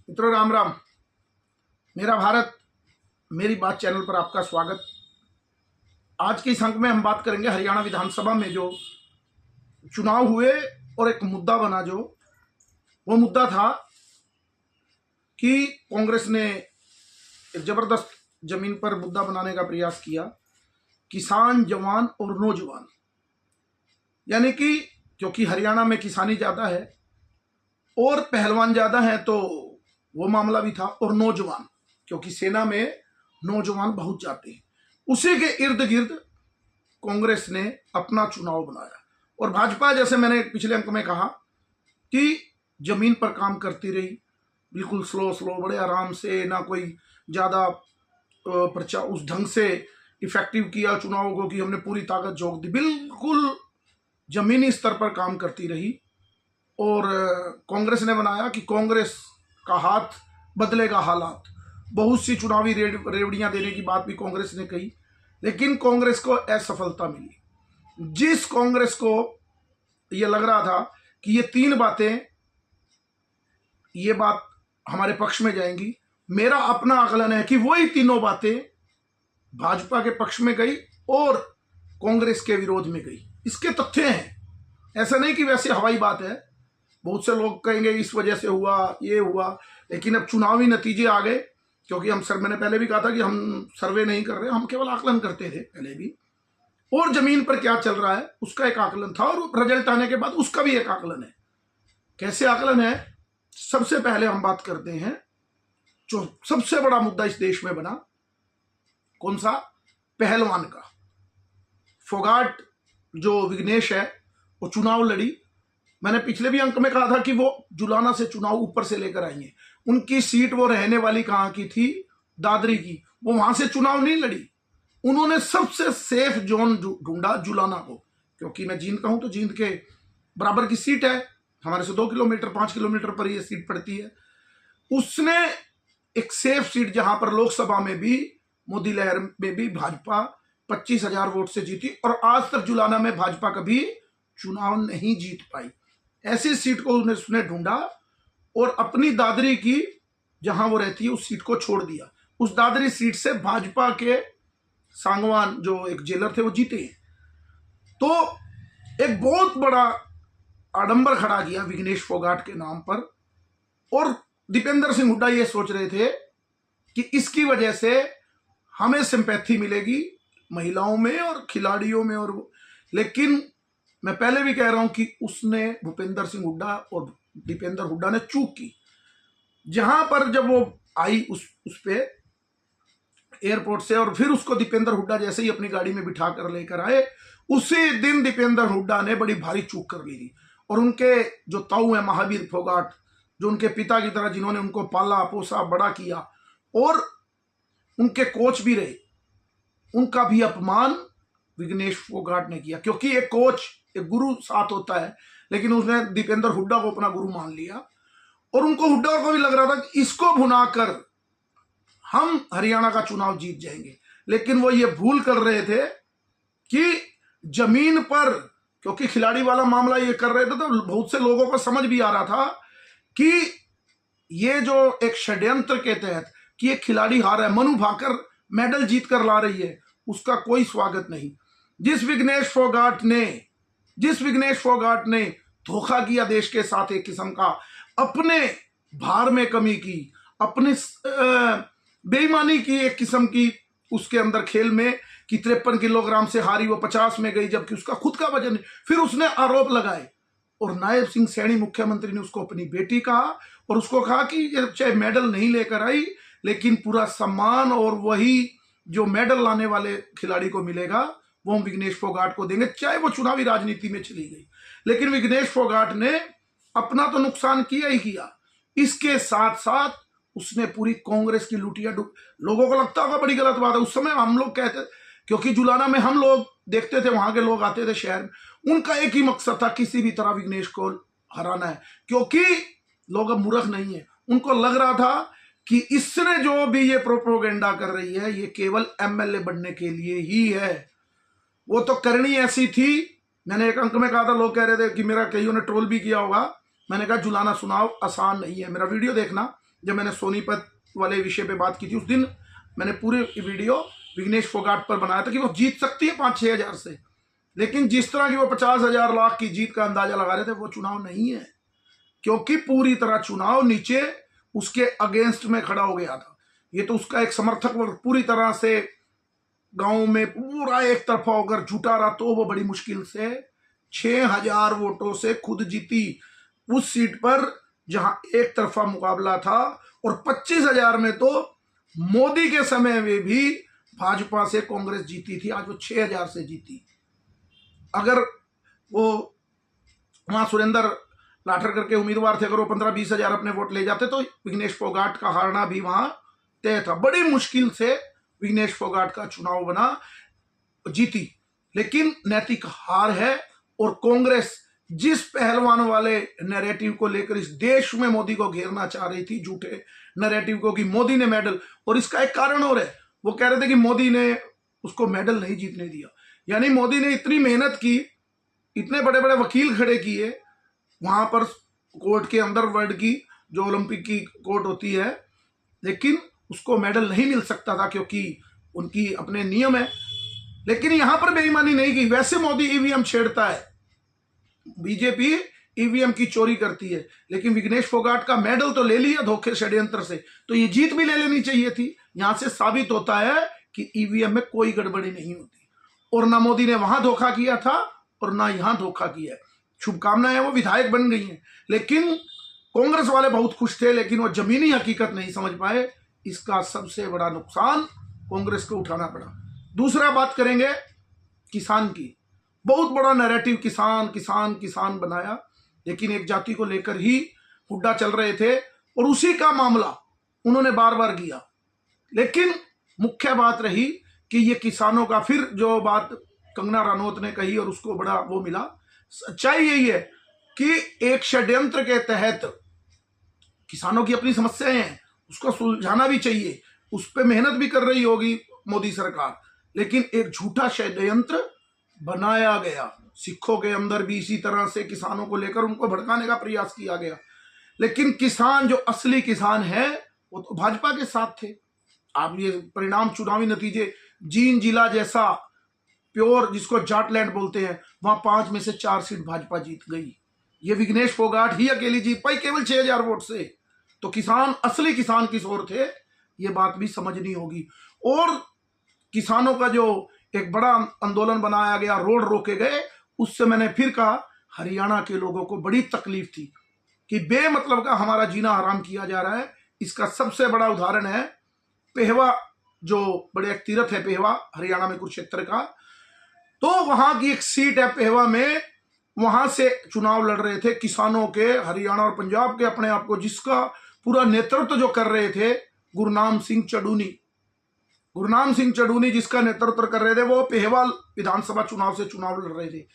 मित्रों राम राम। मेरा भारत मेरी बात चैनल पर आपका स्वागत। आज के इस अंक में हम बात करेंगे हरियाणा विधानसभा में जो चुनाव हुए और एक मुद्दा बना, जो वो मुद्दा था कि कांग्रेस ने एक जबरदस्त जमीन पर मुद्दा बनाने का प्रयास किया। किसान, जवान और नौजवान, यानी कि क्योंकि हरियाणा में किसानी ज़्यादा है और पहलवान ज़्यादा है तो वो मामला भी था, और नौजवान क्योंकि सेना में नौजवान बहुत जाते हैं, उसी के इर्द गिर्द कांग्रेस ने अपना चुनाव बनाया। और भाजपा, जैसे मैंने पिछले अंक में कहा, कि जमीन पर काम करती रही, बिल्कुल स्लो बड़े आराम से, ना कोई ज़्यादा प्रचार उस ढंग से इफेक्टिव किया चुनाव को कि हमने पूरी ताकत झोंक दी। बिल्कुल जमीनी स्तर पर काम करती रही और कांग्रेस ने बनाया कि कांग्रेस का हाथ बदलेगा हालात। बहुत सी चुनावी रेवड़ियां देने की बात भी कांग्रेस ने कही, लेकिन कांग्रेस को असफलता मिली। जिस कांग्रेस को यह लग रहा था कि ये तीन बातें, ये बात हमारे पक्ष में जाएंगी, मेरा अपना आकलन है कि वही तीनों बातें भाजपा के पक्ष में गई और कांग्रेस के विरोध में गई। इसके तथ्य हैं, ऐसा नहीं कि वैसे हवाई बात है। बहुत से लोग कहेंगे इस वजह से हुआ, ये हुआ, लेकिन अब चुनावी नतीजे आ गए। क्योंकि मैंने पहले भी कहा था कि हम सर्वे नहीं कर रहे, हम केवल आकलन करते थे पहले भी, और जमीन पर क्या चल रहा है उसका एक आकलन था, और रिजल्ट आने के बाद उसका भी एक आकलन है। कैसे आकलन है? सबसे पहले हम बात करते हैं जो सबसे बड़ा मुद्दा इस देश में बना, कौन सा? पहलवान का। फोगाट जो विघ्नेश है वो चुनाव लड़ी। मैंने पिछले भी अंक में कहा था कि वो जुलाना से चुनाव ऊपर से लेकर आई है। उनकी सीट वो रहने वाली कहाँ की थी? दादरी की। वो वहां से चुनाव नहीं लड़ी, उन्होंने सबसे सेफ जोन ढूंढा जुलाना को, क्योंकि मैं जींद का हूं तो जींद के बराबर की सीट है, हमारे से 2 किलोमीटर 5 किलोमीटर पर ये सीट पड़ती है। उसने एक सेफ सीट, जहां पर लोकसभा में भी मोदी लहर में भी भाजपा 25,000 वोट से जीती, और आज तक जुलाना में भाजपा कभी चुनाव नहीं जीत पाई। ऐसी सीट को उसने ढूंढा और अपनी दादरी की, जहां वो रहती है, उस सीट को छोड़ दिया। उस दादरी सीट से भाजपा के सांगवान जो एक जेलर थे वो जीते हैं। तो एक बहुत बड़ा आडंबर खड़ा किया विघ्नेश फोगाट के नाम पर, और दीपेंद्र सिंह हुड्डा ये सोच रहे थे कि इसकी वजह से हमें सिंपैथी मिलेगी महिलाओं में और खिलाड़ियों में, और लेकिन मैं पहले भी कह रहा हूं कि उसने, भूपेंद्र सिंह हुड्डा और दीपेंद्र हुड्डा ने चूक की। जहां पर जब वो आई उस पे एयरपोर्ट से, और फिर उसको दीपेंद्र हुड्डा जैसे ही अपनी गाड़ी में बिठा कर लेकर आए, उसी दिन दीपेंद्र हुड्डा ने बड़ी भारी चूक कर ली थी। और उनके जो ताऊ है महावीर फोगाट, जो उनके पिता की तरह, जिन्होंने उनको पाला पोसा बड़ा किया और उनके कोच भी रहे, उनका भी अपमान विघ्नेश फोगाट ने किया। क्योंकि एक कोच, एक गुरु साथ होता है, लेकिन उसने दीपेंद्र हुड्डा को अपना गुरु मान लिया, और उनको, हुड्डा को भी लग रहा था कि इसको भुनाकर हम हरियाणा का चुनाव जीत जाएंगे। लेकिन वो ये भूल कर रहे थे कि जमीन पर, क्योंकि खिलाड़ी वाला मामला ये कर रहे थे, तो बहुत से लोगों को समझ भी आ रहा था कि ये जो एक षड्यंत्र के तहत कि एक खिलाड़ी हार है, मनु भाकर मेडल जीत कर ला रही है, उसका कोई स्वागत नहीं। जिस विघ्नेश फोगाट ने धोखा किया देश के साथ, एक किस्म का अपने भार में कमी की, अपने बेईमानी की, एक किस्म की उसके अंदर खेल में, कि 53 किलोग्राम से हारी वो 50 में गई, जबकि उसका खुद का वजन। फिर उसने आरोप लगाए, और नायब सिंह सैनी मुख्यमंत्री ने उसको अपनी बेटी कहा, और उसको कहा कि चाहे मेडल नहीं लेकर आई, लेकिन पूरा सम्मान और वही जो मेडल लाने वाले खिलाड़ी को मिलेगा वो हम विघ्नेश फोगाट को देंगे, चाहे वो चुनावी राजनीति में चली गई। लेकिन विघ्नेश फोगाट ने अपना तो नुकसान किया ही किया, इसके साथ साथ उसने पूरी कांग्रेस की लुटिया लोगों को लगता होगा बड़ी गलत बात है। उस समय हम लोग कहते, क्योंकि जुलाना में हम लोग देखते थे, वहां के लोग आते थे शहर में, उनका एक ही मकसद था, किसी भी तरह विघ्नेश को हराना है। क्योंकि लोग अब मूर्ख नहीं है, उनको लग रहा था कि इसने जो भी ये प्रोपोगेंडा कर रही है, ये केवल एमएलए बनने के लिए ही है। वो तो करनी ऐसी थी। मैंने एक अंक में कहा था, लोग कह रहे थे कि मेरा कईयों ने ट्रोल भी किया होगा, मैंने कहा जुलाना चुनाव आसान नहीं है। मेरा वीडियो देखना, जब मैंने सोनीपत वाले विषय पे बात की थी, उस दिन मैंने पूरे वीडियो विघ्नेश फोगाट पर बनाया था कि वो जीत सकती है 5-6 हजार से, लेकिन जिस तरह की वो 50,000 लाख की जीत का अंदाजा लगा रहे थे, वो चुनाव नहीं है, क्योंकि पूरी तरह चुनाव नीचे उसके अगेंस्ट में खड़ा हो गया था। ये तो उसका एक समर्थक वर्ग पूरी तरह से गांव में पूरा एक तरफा होकर जुटा रहा, तो वो बड़ी मुश्किल से 6,000 वोटों से खुद जीती उस सीट पर जहां एक तरफा मुकाबला था। और 25,000 में तो मोदी के समय में भी भाजपा से कांग्रेस जीती थी, आज वो 6,000 से जीती। अगर वो वहां सुरेंद्र लाठरकर के उम्मीदवार थे, अगर वो 15-20 हजार अपने वोट ले जाते तो विघ्नेश फोगाट का हारना भी वहां तय था। बड़ी मुश्किल से विघ्नेश फोगाट का चुनाव बना, जीती, लेकिन नैतिक हार है। और कांग्रेस जिस पहलवान वाले नैरेटिव को लेकर इस देश में मोदी को घेरना चाह रही थी, झूठे नैरेटिव को कि मोदी ने मेडल, और इसका एक कारण और है, वो कह रहे थे कि मोदी ने उसको मेडल नहीं जीतने दिया। यानी मोदी ने इतनी मेहनत की, इतने बड़े बड़े वकील खड़े किए वहां पर कोर्ट के अंदर, वर्ल्ड की जो ओलंपिक की कोर्ट होती है, लेकिन उसको मेडल नहीं मिल सकता था क्योंकि उनकी अपने नियम है। लेकिन यहां पर बेईमानी नहीं की। वैसे मोदी ईवीएम छेड़ता है, बीजेपी ईवीएम की चोरी करती है, लेकिन विघ्नेश फोगाट का मेडल तो ले लिया धोखे षड्यंत्र से, तो ये जीत भी ले लेनी चाहिए थी। यहां से साबित होता है कि ईवीएम में कोई गड़बड़ी नहीं होती, और ना मोदी ने वहां धोखा किया था और ना यहां धोखा किया है। शुभकामनाएं, वो विधायक बन गई हैं, लेकिन कांग्रेस वाले बहुत खुश थे, लेकिन वो जमीनी हकीकत नहीं समझ पाए। इसका सबसे बड़ा नुकसान कांग्रेस को उठाना पड़ा। दूसरा बात करेंगे किसान की। बहुत बड़ा नैरेटिव किसान किसान किसान बनाया, लेकिन एक जाति को लेकर ही हुड्डा चल रहे थे, और उसी का मामला उन्होंने बार बार किया। लेकिन मुख्य बात रही कि ये किसानों का, फिर जो बात कंगना रनौत ने कही और उसको बड़ा वो मिला, सच्चाई यही है कि एक षड्यंत्र के तहत किसानों की अपनी समस्याएं हैं, उसको सुलझाना भी चाहिए, उस पर मेहनत भी कर रही होगी मोदी सरकार, लेकिन एक झूठा षड्यंत्र बनाया गया। सिखों के अंदर भी इसी तरह से किसानों को लेकर उनको भड़काने का प्रयास किया गया, लेकिन किसान जो असली किसान है वो तो भाजपा के साथ थे। आप ये परिणाम, चुनावी नतीजे, जींद जिला जैसा प्योर जिसको जाटलैंड बोलते हैं, वहां 5 में से 4 सीट भाजपा जीत गई। ये विघ्नेश फोगाट ही अकेली जीत पाई केवल 6,000 वोट से। तो किसान, असली किसान किस ओर थे, ये बात भी समझनी होगी। और किसानों का जो एक बड़ा आंदोलन बनाया गया, रोड रोके गए, उससे मैंने फिर कहा हरियाणा के लोगों को बड़ी तकलीफ थी कि बेमतलब का हमारा जीना हराम किया जा रहा है। इसका सबसे बड़ा उदाहरण है पेहवा, जो बड़े एक तीर्थ है पेहवा, हरियाणा में कुरुक्षेत्र का। तो वहां की एक सीट है पेहवा में, वहां से चुनाव लड़ रहे थे किसानों के, हरियाणा और पंजाब के अपने आप को, जिसका पूरा नेतृत्व जो कर रहे थे गुरनाम सिंह चडूनी। गुरनाम सिंह चडूनी जिसका नेतृत्व कर रहे थे, वो पेहवा विधानसभा चुनाव से चुनाव लड़ रहे थे।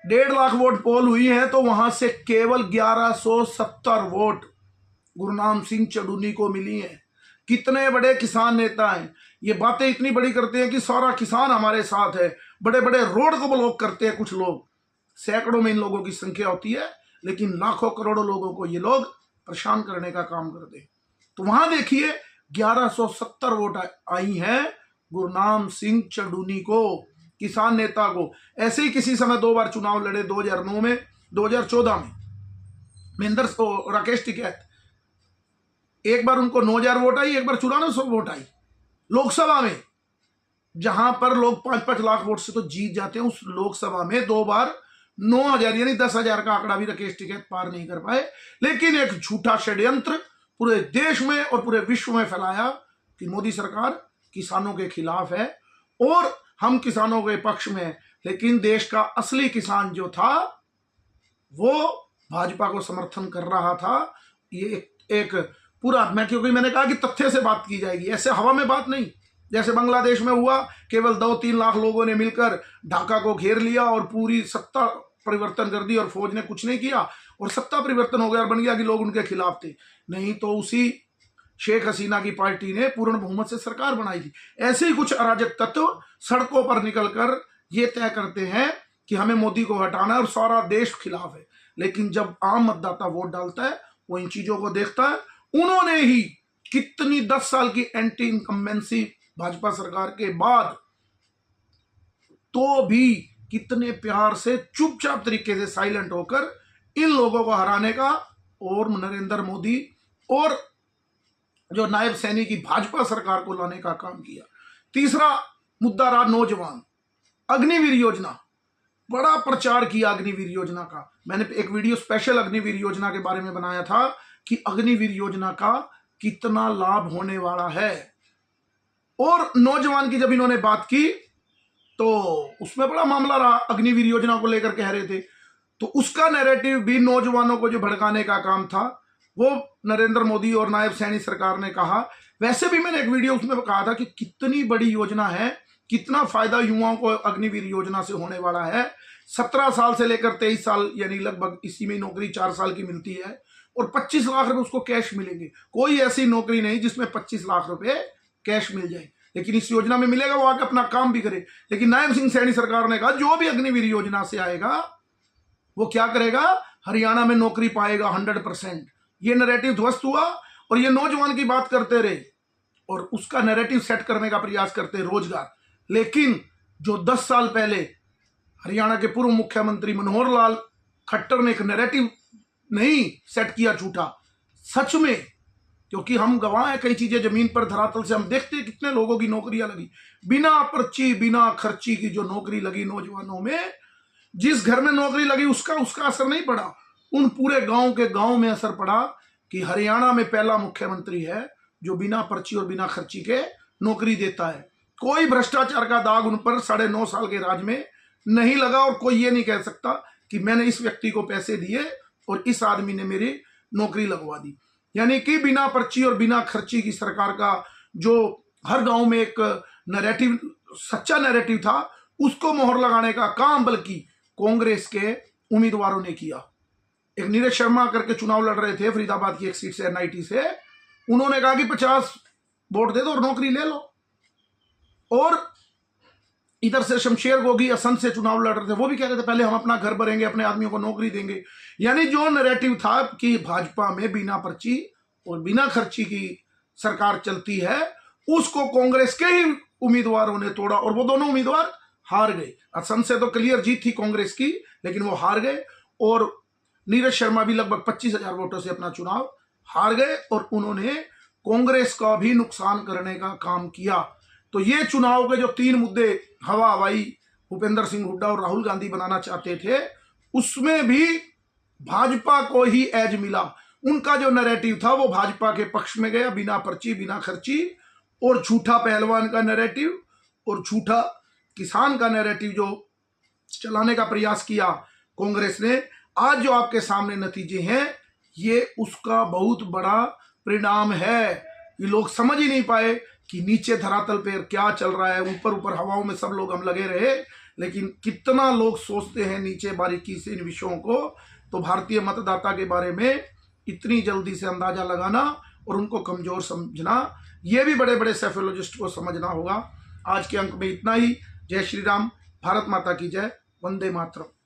1.5 लाख वोट पोल हुई है, तो वहां से केवल 1170 वोट गुरनाम सिंह चडूनी को मिली है। कितने बड़े किसान नेता हैं, ये बातें इतनी बड़ी करते हैं कि सारा किसान हमारे साथ है, बड़े बड़े रोड को ब्लॉक करते हैं कुछ लोग। सैकड़ों में इन लोगों की संख्या होती है, लेकिन लाखों करोड़ों लोगों को ये लोग परेशान करने का काम करते हैं। तो वहां देखिए 1170 वोट आई हैं गुरनाम सिंह चडूनी को, किसान नेता को। ऐसे ही किसी समय 2 बार चुनाव लड़े, 2009 में, 2014 में महेंद्र राकेश टिकैत, एक बार उनको 9,000 वोट आई, एक बार 9400 वोट आई लोकसभा में, जहां पर लोग 5-5 लाख वोट से तो जीत जाते हैं। उस लोकसभा में 2 बार 9,000 यानी 10,000 का आंकड़ा भी राकेश टिकैत पार नहीं कर पाए। लेकिन एक झूठा षड्यंत्र पूरे देश में और पूरे विश्व में फैलाया कि मोदी सरकार किसानों के खिलाफ है और हम किसानों के पक्ष में हैं। लेकिन देश का असली किसान जो था वो भाजपा को समर्थन कर रहा था। ये एक पूरा, क्योंकि मैंने कहा कि तथ्य से बात की जाएगी, ऐसे हवा में बात नहीं। जैसे बांग्लादेश में हुआ, केवल 2-3 लाख लोगों ने मिलकर ढाका को घेर लिया और पूरी सत्ता परिवर्तन कर दी और फौज ने कुछ नहीं किया और सत्ता परिवर्तन हो गया और बन गया कि लोग उनके खिलाफ थे। नहीं तो उसी शेख हसीना की पार्टी ने पूर्ण बहुमत से सरकार बनाई थी। ऐसे ही कुछ अराजक तत्व सड़कों पर निकलकर ये तय करते हैं कि हमें मोदी को हटाना है और सारा देश खिलाफ है। लेकिन जब आम मतदाता वोट डालता है वो इन चीजों को देखता है उन्होंने ही कितनी 10 साल की एंटी इनकम्बेंसी भाजपा सरकार के बाद तो भी कितने प्यार से चुपचाप तरीके से साइलेंट होकर इन लोगों को हराने का और नरेंद्र मोदी और जो नायब सैनी की भाजपा सरकार को लाने का काम किया। तीसरा मुद्दा रहा नौजवान, अग्निवीर योजना। बड़ा प्रचार किया अग्निवीर योजना का। मैंने एक वीडियो स्पेशल अग्निवीर योजना के बारे में बनाया था कि अग्निवीर योजना का कितना लाभ होने वाला है। और नौजवान की जब इन्होंने बात की तो उसमें बड़ा मामला रहा, अग्निवीर योजना को लेकर कह रहे थे, तो उसका नैरेटिव भी नौजवानों को जो भड़काने का काम था वो नरेंद्र मोदी और नायब सैनी सरकार ने कहा। वैसे भी मैंने एक वीडियो उसमें कहा था कि कितनी बड़ी योजना है, कितना फायदा युवाओं को अग्निवीर योजना से होने वाला है। 17 साल से लेकर 23 साल यानी लगभग इसी में नौकरी 4 साल की मिलती है और 25 लाख रुपए उसको कैश मिलेंगे। कोई ऐसी नौकरी नहीं जिसमें 25 लाख रुपए कैश मिल जाए, लेकिन इस योजना में मिलेगा, वो आके अपना काम भी करे। लेकिन नायब सिंह सैनी सरकार ने कहा जो भी अग्निवीर योजना से आएगा वो क्या करेगा, हरियाणा में नौकरी पाएगा 100%। ये नैरेटिव ध्वस्त हुआ और ये नौजवान की बात करते रहे और उसका नैरेटिव सेट करने का प्रयास करते रोजगार। लेकिन जो 10 साल पहले हरियाणा के पूर्व मुख्यमंत्री मनोहर लाल खट्टर ने एक नैरेटिव नहीं सेट किया झूठा, सच में, क्योंकि हम गवाह हैं, कई चीजें जमीन पर धरातल से हम देखते हैं कितने लोगों की नौकरियां लगी बिना पर्ची बिना खर्ची की। जो नौकरी लगी नौजवानों में, जिस घर में नौकरी लगी उसका असर नहीं पड़ा, उन पूरे गांव के गांव में असर पड़ा कि हरियाणा में पहला मुख्यमंत्री है जो बिना पर्ची और बिना खर्ची के नौकरी देता है। कोई भ्रष्टाचार का दाग उन पर 9.5 साल के राज में नहीं लगा और कोई ये नहीं कह सकता कि मैंने इस व्यक्ति को पैसे दिए और इस आदमी ने मेरी नौकरी लगवा दी। यानी कि बिना पर्ची और बिना खर्ची की सरकार का जो हर गांव में एक नैरेटिव, सच्चा नैरेटिव था, उसको मोहर लगाने का काम बल्कि कांग्रेस के उम्मीदवारों ने किया। एक नीरज शर्मा करके चुनाव लड़ रहे थे फरीदाबाद की एक सीट से, NIT से। उन्होंने कहा कि 50 वोट दे दो और नौकरी ले लो। और इधर से शमशेर गोगी असंध से चुनाव लड़ रहे थे, वो भी कह रहे थे पहले हम अपना घर भरेंगे, अपने आदमियों को नौकरी देंगे। यानी जो नैरेटिव था कि भाजपा में बिना पर्ची और बिना खर्ची की सरकार चलती है, उसको कांग्रेस के ही उम्मीदवारों ने तोड़ा और वो दोनों उम्मीदवार हार गए। असंध से तो क्लियर जीत थी कांग्रेस की, लेकिन वो हार गए और नीरज शर्मा भी लगभग 25,000 वोटों से अपना चुनाव हार गए और उन्होंने कांग्रेस का भी नुकसान करने का काम किया। तो ये चुनाव के जो 3 मुद्दे हवा हवाई भूपेंद्र सिंह हुड्डा और राहुल गांधी बनाना चाहते थे, उसमें भी भाजपा को ही एज मिला। उनका जो नैरेटिव था वो भाजपा के पक्ष में गया, बिना पर्ची बिना खर्ची, और झूठा पहलवान का नैरेटिव और झूठा किसान का नैरेटिव जो चलाने का प्रयास किया कांग्रेस ने। आज जो आपके सामने नतीजे हैं, ये उसका बहुत बड़ा परिणाम है। ये लोग समझ ही नहीं पाए कि नीचे धरातल पर क्या चल रहा है। ऊपर ऊपर हवाओं में सब लोग हम लगे रहे, लेकिन कितना लोग सोचते हैं नीचे बारीकी से इन विषयों को। तो भारतीय मतदाता के बारे में इतनी जल्दी से अंदाजा लगाना और उनको कमजोर समझना, ये भी बड़े बड़े साइकोलॉजिस्ट को समझना होगा। आज के अंक में इतना ही। जय श्री राम, भारत माता की जय, वंदे मातरम।